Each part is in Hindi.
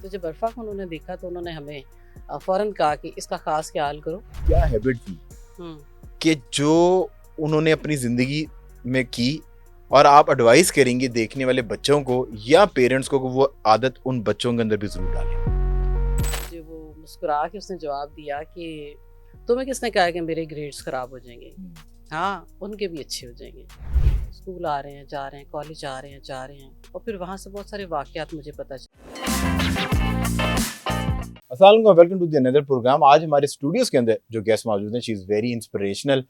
तो जब अरफा को उन्होंने देखा तो उन्होंने हमें फ़ौरन कहा कि इसका ख़ास ख्याल करो। क्या हैबिट थी हुँ। कि जो उन्होंने अपनी जिंदगी में की और आप एडवाइस करेंगे देखने वाले बच्चों को या पेरेंट्स को कि वो आदत उन बच्चों के अंदर भी जरूर डालें? जो वो मुस्कुरा के उसने जवाब दिया कि तुम्हें किसने कहा कि मेरे ग्रेड्स ख़राब हो जाएँगे? हाँ, उनके भी अच्छे हो जाएँगे। स्कूल आ रहे हैं, जा रहे हैं, कॉलेज आ रहे हैं, जा रहे हैं और फिर वहाँ से बहुत सारे वाक़यात मुझे पता अस्सलाम वालेकुम, welcome to the another program. आज हमारे स्टूडियोज के अंदर जो गेस्ट मौजूद हैं, शी इज़ वेरी इंस्पिरेशनल।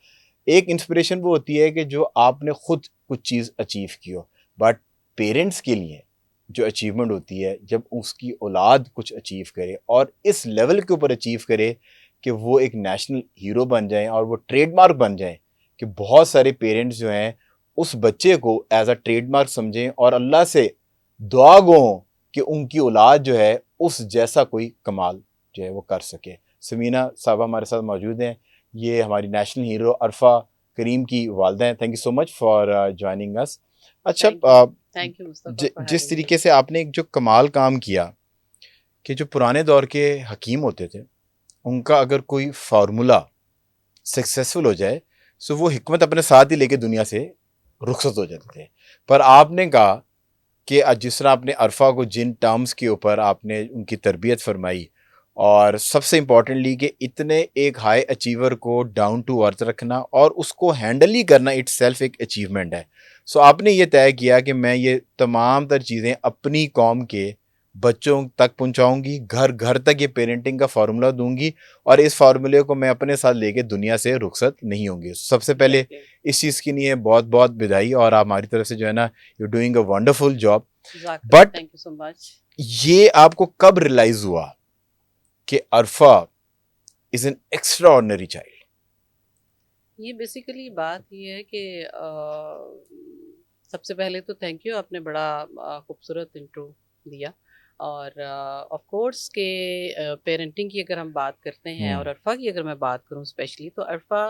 एक इंस्पिरेशन वो होती है कि जो आपने खुद कुछ चीज़ अचीव की हो, बट पेरेंट्स के लिए जो अचीवमेंट होती है जब उसकी औलाद कुछ अचीव करे और इस लेवल के ऊपर अचीव करे कि वो एक नेशनल हीरो बन जाए और वो ट्रेडमार्क बन जाए, कि बहुत सारे पेरेंट्स जो हैं उस बच्चे को एज अ ट्रेडमार्क समझें और अल्लाह से दुआ गो कि उनकी औलाद जो है उस जैसा कोई कमाल जो है वो कर सके। समीना साहब हमारे साथ मौजूद हैं, ये हमारी नेशनल हीरो अरफा करीम की वालदा हैं। Thank you so much for joining us. अच्छा, थैंक यू मुस्तफ़ा फॉर जिस हैविंग मी। तरीके से आपने एक जो कमाल काम किया कि जो पुराने दौर के हकीम होते थे उनका अगर कोई फार्मूला सक्सेसफुल हो जाए तो वो हिकमत अपने साथ ही लेके दुनिया से रुखसत हो जाते थे, पर आपने कहा कि जिस तरह आपने अरफा को जिन टर्म्स के ऊपर आपने उनकी तरबियत फरमाई और सबसे इम्पॉर्टेंटली कि इतने एक हाई अचीवर को डाउन टू अर्थ रखना और उसको हैंडल ही करना इट सेल्फ एक अचीवमेंट है। सो आपने ये तय किया कि मैं ये तमाम तर चीज़ें अपनी कौम के बच्चों तक पहुंचाऊंगी, घर घर तक ये पेरेंटिंग का फार्मूला दूंगी और इस फार्मूले को मैं अपने साथ लेके दुनिया से रुखसत नहीं होंगी। सबसे पहले इस चीज़ के लिए बहुत बहुत बधाई और आप हमारी तरफ से जो है ना, you doing a wonderful job. But thank you so much. ये आपको कब रियलाइज हुआ कि Arfa is an extraordinary child? ये बेसिकली बात ये है कि सबसे पहले तो थैंक यू, आपने बड़ा खूबसूरत इंट्रो दिया। और ऑफ कोर्स के पेरेंटिंग की अगर हम बात करते हैं और अरफा की अगर मैं बात करूं स्पेशली, तो अरफा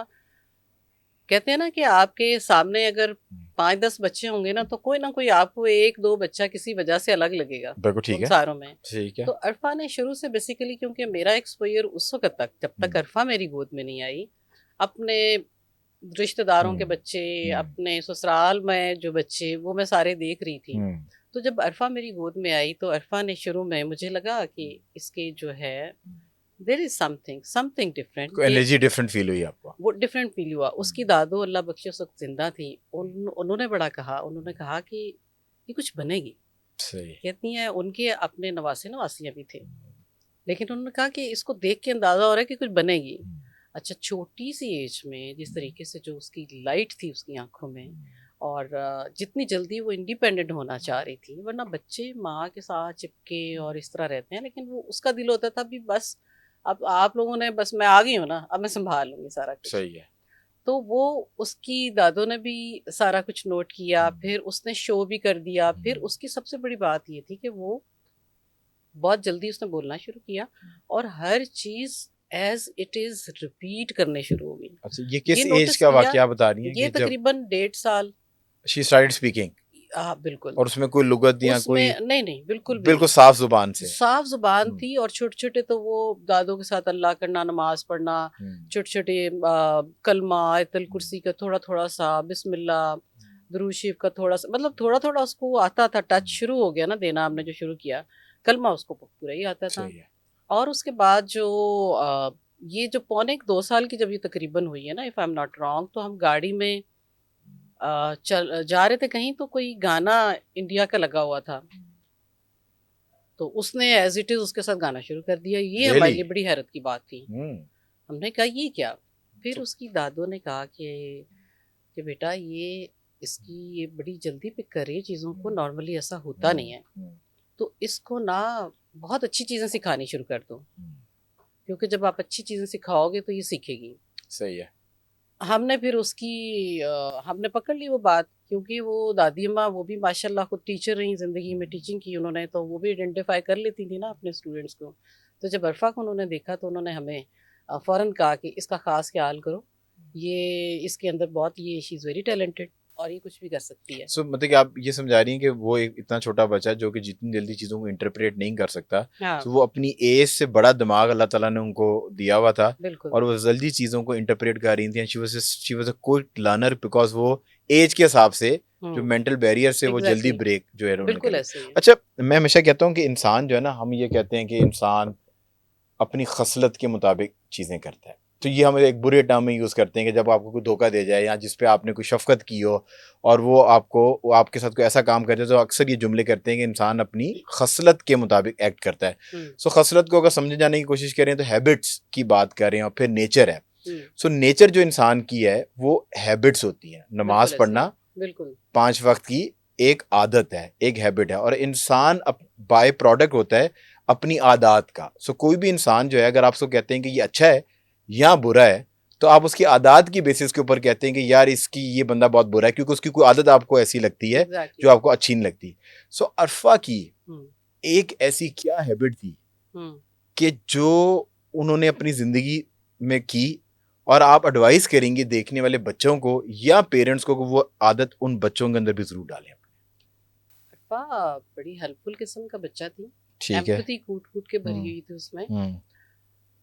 कहते हैं ना कि आपके सामने अगर 5-10 बच्चे होंगे ना, तो कोई ना कोई आपको 1-2 बच्चा किसी वजह से अलग लगेगा बिल्कुल ठीक उन है, सारों में। ठीक है। तो अरफा ने शुरू से बेसिकली, क्योंकि मेरा एक्सपोजर उस वक्त तक, जब तक अरफा मेरी गोद में नहीं आई, अपने रिश्तेदारों के बच्चे, अपने ससुराल में जो बच्चे, वो मैं सारे देख रही थी। तो जब अरफा मेरी गोद में आई तो अरफा ने शुरू में मुझे लगा कि इसके जो है there is something something different, कोई एनर्जी डिफरेंट फील हुई आपको? वो डिफरेंट फील हुआ। उसकी दादो अल्लाह बख्शे उस वक्त जिंदा थी। उन्होंने बड़ा कहा, उन्होंने कहा कि ये कुछ बनेगी। सही। कहती हैं उनके अपने नवासे नवासियां भी थे, लेकिन उन्होंने कहा कि इसको देख के अंदाजा हो रहा है कि कुछ बनेगी। अच्छा, छोटी सी एज में जिस तरीके से जो उसकी लाइट थी उसकी आंखों में, और जितनी जल्दी वो इंडिपेंडेंट होना चाह रही थी, वरना बच्चे माँ के साथ चिपके और इस तरह रहते हैं, लेकिन वो उसका दिल होता था भी बस अब आप लोगों ने, बस मैं आ गई हूँ ना, अब मैं संभाल लूंगी सारा कुछ। सही है। तो वो उसकी दादों ने भी सारा कुछ नोट किया, फिर उसने शो भी कर दिया। फिर उसकी सबसे बड़ी बात ये थी कि वो बहुत जल्दी उसने बोलना शुरू किया और हर चीज एज इट इज रिपीट करने शुरू हो गई। अच्छा, ये किस ये एज नोटिस का किया, वाकया बता रही हैं ये कि जब तकरीबन 1.5 साल। शी स्टार्टेड स्पीकिंग हाँ बिल्कुल। और उसमें कोई लुगत या कोई? उसमें नहीं नहीं, बिल्कुल भी बिल्कुल नहीं। साफ जुबान से। साफ जुबान थी और छोटे छोटे, तो वो दादों के साथ अल्लाह करना, नमाज पढ़ना, छोटे छोटे कलमा, आयतल कुर्सी का थोड़ा थोड़ा सा, बिस्मिल्लाह, दुरूद शरीफ का थोड़ा सा, मतलब थोड़ा थोड़ा उसको आता था। टच शुरू हो गया ना देना, हमने जो शुरू किया, कलमा उसको पूरा ही आता था। सही है। और उसके बाद जो ये जो 1.25-2 साल की जब ये तकरीबन हुई है ना, if I am not wrong, तो हम गाड़ी में चल जा रहे थे कहीं, तो कोई गाना इंडिया का लगा हुआ था, तो उसने एज इट इज उसके साथ गाना शुरू कर दिया। ये हमारे रियली? लिए बड़ी हैरत की बात थी। हमने कहा ये क्या? फिर उसकी दादों ने कहा कि बेटा ये इसकी ये बड़ी जल्दी पिक कर रही है चीज़ों को, नॉर्मली ऐसा होता नहीं है, तो इसको ना बहुत अच्छी चीज़ें सिखानी शुरू कर दो, क्योंकि जब आप अच्छी चीज़ें सिखाओगे तो ये सीखेगी। सही है। हमने फिर उसकी हमने पकड़ ली वो बात, क्योंकि वो दादी अम्मा वो भी माशाल्लाह खुद टीचर रही, ज़िंदगी में टीचिंग की उन्होंने, तो वो भी आइडेंटिफाई कर लेती थी ना अपने स्टूडेंट्स को। तो जब अरफा को उन्होंने देखा तो उन्होंने हमें फ़ौरन कहा कि इसका ख़ास ख्याल करो, ये इसके अंदर बहुत, ये शी इज़ वेरी टैलेंटेड। और ये कुछ भी कर सकती है। सो मतलब कि आप ये समझा रही हैं कि वो एक इतना छोटा बच्चा जो कि जितनी जल्दी चीज़ों को इंटरप्रेट नहीं कर सकता, हाँ, तो वो अपनी एज से बड़ा दिमाग अल्लाह ताला ने उनको दिया हुआ था बिल्कुल। और वो जल्दी चीज़ों को इंटरप्रेट कर रही थी। She was a quick learner because वो एज के हिसाब से जो हुँ, मेंटल बैरियर से वो जल्दी एग्ज़ैक्टली, ब्रेक जो है उन्होंने कर बिल्कुल लिया। ऐसे ही है। अच्छा, मैं हमेशा कहता हूँ कि इंसान जो है ना, हम ये कहते हैं कि इंसान अपनी खसलत के मुताबिक चीज़ें करता है। तो ये हम एक बुरे टर्म में यूज़ करते हैं कि जब आपको कोई धोखा दे जाए या जिस पे आपने कोई शफ़क़त की हो और वो आपके साथ कोई ऐसा काम कर जाए, तो अक्सर ये जुमले करते हैं कि इंसान अपनी खसलत के मुताबिक एक्ट करता है। हुँ, सो खसलत को अगर समझे जाने की कोशिश करें तो हैबिट्स की बात कर रहे हैं और फिर नेचर है। हुँ, सो नेचर जो इंसान की है वो हैबिट्स होती हैं। बिल्कुल नमाज़ ऐसे ही है। पढ़ना बिल्कुल, 5 वक़्त की एक आदत है, एक हैबिट है और इंसान बाय प्रोडक्ट होता है अपनी आदत का। सो कोई भी इंसान जो है, अगर आप उसको कहते हैं कि ये अच्छा है या बुरा है, तो आप उसकी आदत की बेसिस के ऊपर कहते हैं कि यार इसकी ये बंदा बहुत बुरा है, क्योंकि उसकी कोई आदत आपको ऐसी लगती है एग्ज़ैक्टली। जो आपको अच्छी नहीं लगती। सो अरफा की हुँ, एक ऐसी क्या हैबिट थी हुँ। कि जो उन्होंने अपनी ज़िंदगी में की और आप एडवाइस करेंगे देखने वाले बच्चों को या पेरेंट्स को कि वो आदत उन बच्चों के अंदर भी ज़रूर डालें? वाह! बड़ी हेल्पफुल किस्म का बच्चा थी। ठीक है। एम्पैथी कूट-कूट के भरी हुँ, हुई थी उसमें। हुँ,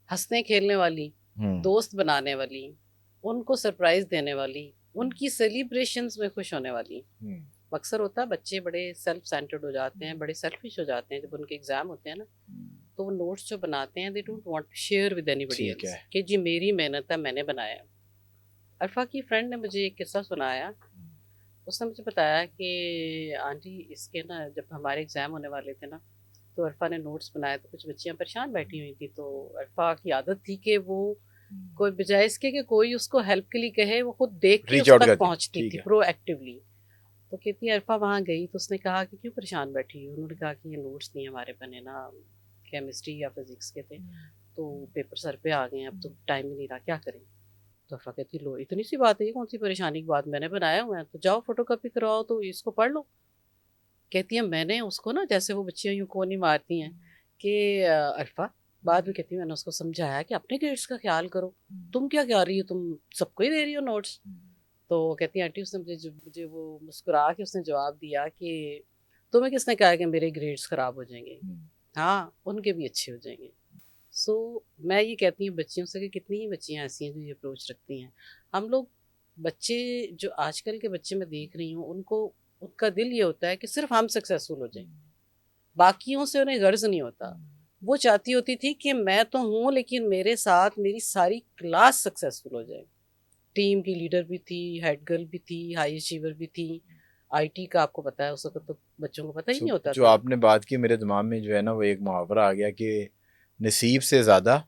हँसने-खेलने वाली, हुँ, दोस्त बनाने वाली, उनको सरप्राइज़ देने वाली, उनकी सेलिब्रेशंस में खुश होने वाली। हुँ, अक्सर होता है बच्चे बड़े सेल्फ सेंटर्ड हो जाते हैं, बड़े सेल्फिश हो जाते हैं जब उनके एग्ज़ाम होते हैं ना, तो वो नोट्स जो बनाते हैं they don't want to share with anybody ठीक एल्स है। कि जी मेरी मेहनत है, मैंने बनाया है। अरफा की फ्रेंड ने मुझे एक किस्सा सुनाया। उसने मुझे बताया कि आंटी इसके ना जब हमारे एग्ज़ाम होने वाले थे ना, तो अरफा ने नोट्स बनाए तो कुछ बच्चियाँ परेशान बैठी हुई थी, तो अरफा की आदत थी कि वो कोई बजाय इसके कि कोई उसको हेल्प के लिए कहे, वो खुद देख के रीच उस आउट तक करती है, पहुँचती ठीक थी है। प्रोएक्टिवली। तो कहती है अरफा वहाँ गई तो उसने कहा कि क्यों परेशान बैठी हो? उन्होंने कहा कि ये नोट्स नहीं हमारे बने ना, केमिस्ट्री या फिज़िक्स के थे, तो पेपर सर पे आ गए हैं, अब तो टाइम ही नहीं रहा, क्या करें? तो अरफा कहती लो इतनी सी बात है, ये कौन सी परेशानी की बात, मैंने बनाया हुआ है, तो जाओ फ़ोटोकॉपी करवाओ तो इसको पढ़ लो। कहती है मैंने उसको ना, जैसे वो बच्चियाँ यूँ कोनी मारती हैं कि अरफा, बाद में कहती है मैंने उसको समझाया कि अपने ग्रेड्स का ख़्याल करो, तुम क्या कर रही हो, तुम सबको ही दे रही हो नोट्स। तो कहती है आंटी उसने मुझे वो मुस्कुरा के उसने जवाब दिया कि तुम्हें किसने कहा है कि मेरे ग्रेड्स ख़राब हो जाएँगे? हाँ, उनके भी अच्छे हो जाएँगे। मैं ये कहती हूँ बच्चियों से कि कितनी ही बच्चियाँ ऐसी हैं जो ये अप्रोच रखती हैं। हम लोग बच्चे जो आजकल के बच्चे मैं देख रही हूँ, उनको उनका दिल ये होता है कि सिर्फ़ हम सक्सेसफुल हो जाएँ, बाकियों से उन्हें गर्ज़ नहीं होता। वो चाहती होती थी कि मैं तो हूँ लेकिन मेरे साथ मेरी सारी क्लास सक्सेसफुल हो जाए। टीम की लीडर भी थी, हेड गर्ल भी थी, हाई अचीवर भी थी। आईटी का आपको पता है उस वक़्त तो बच्चों को पता ही सो नहीं होता जो था। आपने बात की, मेरे दिमाग में जो है ना वो एक मुहावरा आ गया कि नसीब से ज़्यादा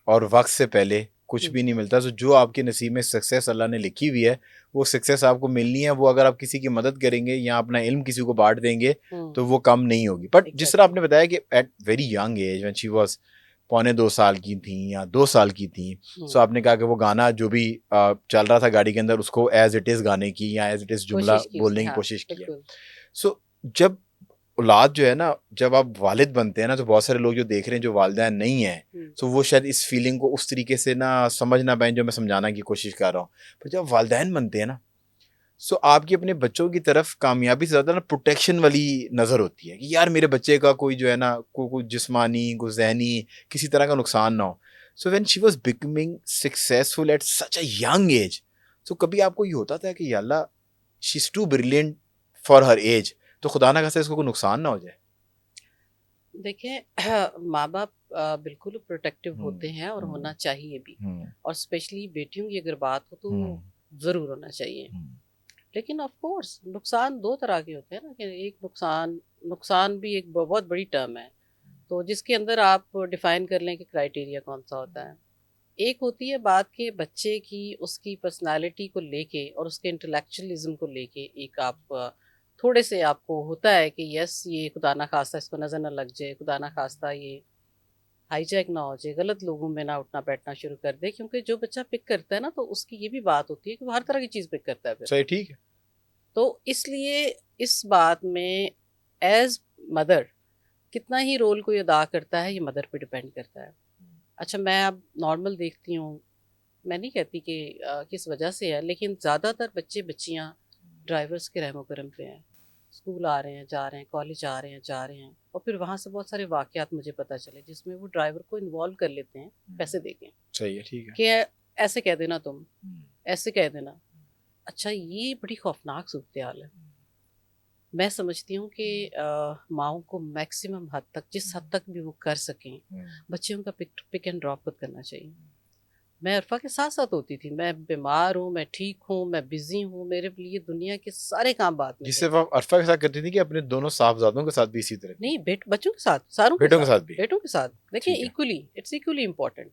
और वक़्त से पहले कुछ हुँ, भी नहीं मिलता। तो जो आपके नसीब में सक्सेस अल्लाह ने लिखी हुई है, वो सक्सेस आपको मिलनी है। वो अगर आप किसी की मदद करेंगे या अपना इल्म किसी को बाँट देंगे, हुँ, तो वो कम नहीं होगी। बट जिस तरह एग्ज़ैक्टली। आपने बताया कि at very young age when she was पौने 2 साल की थीं या 2 साल की थीं, सो हुँ, आपने कहा कि वो गाना जो भी चल रहा था गाड़ी के अंदर, उसको एज़ इट इज़ गाने की या एज़ इट इज़ जुमला कोशिश की बोलने उसने, की हाँ, कोशिश की है। बिल्कुल। सो जब औलाद जो है ना, जब आप वालिद बनते हैं ना, तो बहुत सारे लोग जो देख रहे हैं जो वालिदैन नहीं हैं, हुँ, तो वो शायद इस फीलिंग को उस तरीके से ना समझ ना पाएँ जो मैं समझाना की कोशिश कर रहा हूँ। पर जब वालिदैन बनते हैं ना, सो आपकी अपने बच्चों की तरफ कामयाबी से ज़्यादा ना प्रोटेक्शन वाली नज़र होती है कि यार मेरे बच्चे का कोई जो है ना कोई जिस्मानी, कोई ज़हनी किसी तरह का नुकसान ना हो। So when she was becoming successful at such a young age, so कभी आपको ये होता था कि या अल्लाह she is too brilliant for her age, तो खुदा ना खास्ता इसको कोई नुकसान ना हो जाए? देखिए माँ-बाप बिल्कुल प्रोटेक्टिव हुँ, होते हैं और होना हुँ, चाहिए भी, हुँ, और स्पेशली बेटियों की अगर बात हो हुँ, तो ज़रूर होना चाहिए। हुँ, लेकिन ऑफ कोर्स नुकसान 2 तरह के होते हैं ना, कि एक नुकसान, नुकसान भी एक बहुत बड़ी टर्म है, तो जिसके अंदर आप डिफ़ाइन कर लें कि क्राइटेरिया कौन-सा होता है। एक होती है बात कि बच्चे की उसकी पर्सनैलिटी को लेके और उसके इंटेलेक्चुअलिज़्म को लेके एक आप थोड़े से आपको होता है कि यस ये खुदा ना ख़ास्ता इसको नज़र ना लग जाए, खुदा ना ख़ास्ता ये हाईजैक ना हो जाए, गलत लोगों में ना उठना बैठना शुरू कर दे, क्योंकि जो बच्चा पिक करता है ना तो उसकी ये भी बात होती है कि वो हर तरह की चीज़ पिक करता है फिर। सही ठीक है। तो इसलिए इस बात में एज़ मदर कितना ही रोल कोई अदा करता है, ये मदर पे डिपेंड करता है। अच्छा मैं अब नॉर्मल देखती हूँ, मैं नहीं कहती कि किस वजह से है, लेकिन ज़्यादातर बच्चे बच्चियाँ ड्राइवर्स के रहमो करम पे हैं, स्कूल आ रहे हैं जा रहे हैं, कॉलेज आ रहे हैं जा रहे हैं, और फिर वहाँ से बहुत सारे वाकयात मुझे पता चले जिसमें वो ड्राइवर को इन्वॉल्व कर लेते हैं पैसे देके सही है, ठीक है। कि ऐसे कह देना तुम, ऐसे कह देना। अच्छा, ये बड़ी खौफनाक सूरत हाल है। मैं समझती हूँ कि माओं को मैक्सिमम हद तक, जिस हद तक भी वो कर सकें, बच्चों का पिक एंड ड्रॉप खुद करना चाहिए। मैं अरफा के साथ साथ होती थी, मैं बीमार हूँ, मैं ठीक हूँ, मैं बिजी हूँ, मेरे लिए दुनिया के सारे काम बाद में जिससे थे। आप अरफा के साथ करती थी कि अपने दोनों साहबजादों के साथ भी इसी तरह? नहीं, बच्चों के साथ, सारों बेटों के साथ भी? बेटों के साथ देखिए, ठीक है। Equally, it's equally important.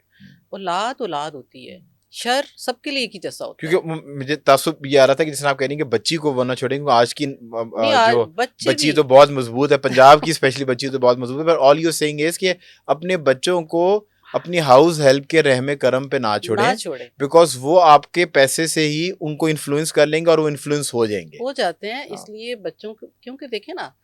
औलाद औलाद होती है, शर सबके लिए एक ही जैसा होता है। क्योंकि मुझे तासुब ये आ रहा था कि जैसे आप कह रही हैं कि बच्ची को वो ना छोड़ेंगे, आज की नहीं, आज जो बच्चे बच्ची भी तो बहुत मजबूत है, पंजाब की स्पेशली बच्ची तो बहुत मजबूत है, पर ऑल यू सेइंग इज कि अपने बच्चों को अपनी हाउस हेल्प के रहमे करम पे ना ना छोड़ें, छोड़े, बिकॉज वो आपके पैसे से ही उनको इन्फ्लुएंस कर लेंगे और वो इन्फ्लुएंस हो जाएंगे। हो जाते हैं। हाँ। इसलिए बच्चों को, क्योंकि देखें ना,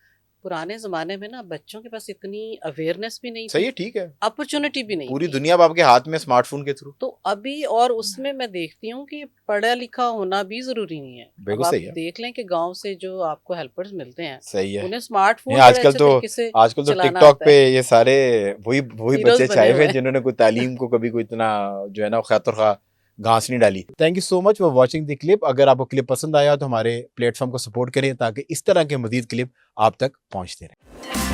पुराने जमाने में ना बच्चों के पास इतनी अवेयरनेस भी नहीं सही थी, है, ठीक है। अपॉर्चुनिटी भी नहीं पूरी थी। दुनिया अब आपके हाथ में स्मार्टफोन के थ्रू। तो अभी, और उसमें मैं देखती हूँ कि पढ़ा लिखा होना भी जरूरी नहीं है। अब बिल्कुल आप सही है, देख लें कि गांव से जो आपको हेल्पर्स मिलते हैं, सही है। उन्हें नहीं, स्मार्टफोन बड़े अच्छे तरीके से आजकल तो चलाना टिकटॉक आता पे है। ये सारे वही वही हीरोज बच्चे बने छाए हुए हुए हैं हैं। जिन्होंने कोई तालीम को कभी कोई इतना जो है ना खैर खा घास नहीं डाली। Thank you so much for watching the clip. अगर आपको क्लिप पसंद आया तो हमारे प्लेटफॉर्म को सपोर्ट करें ताकि इस तरह के मजीद क्लिप आप तक पहुंचते रहें।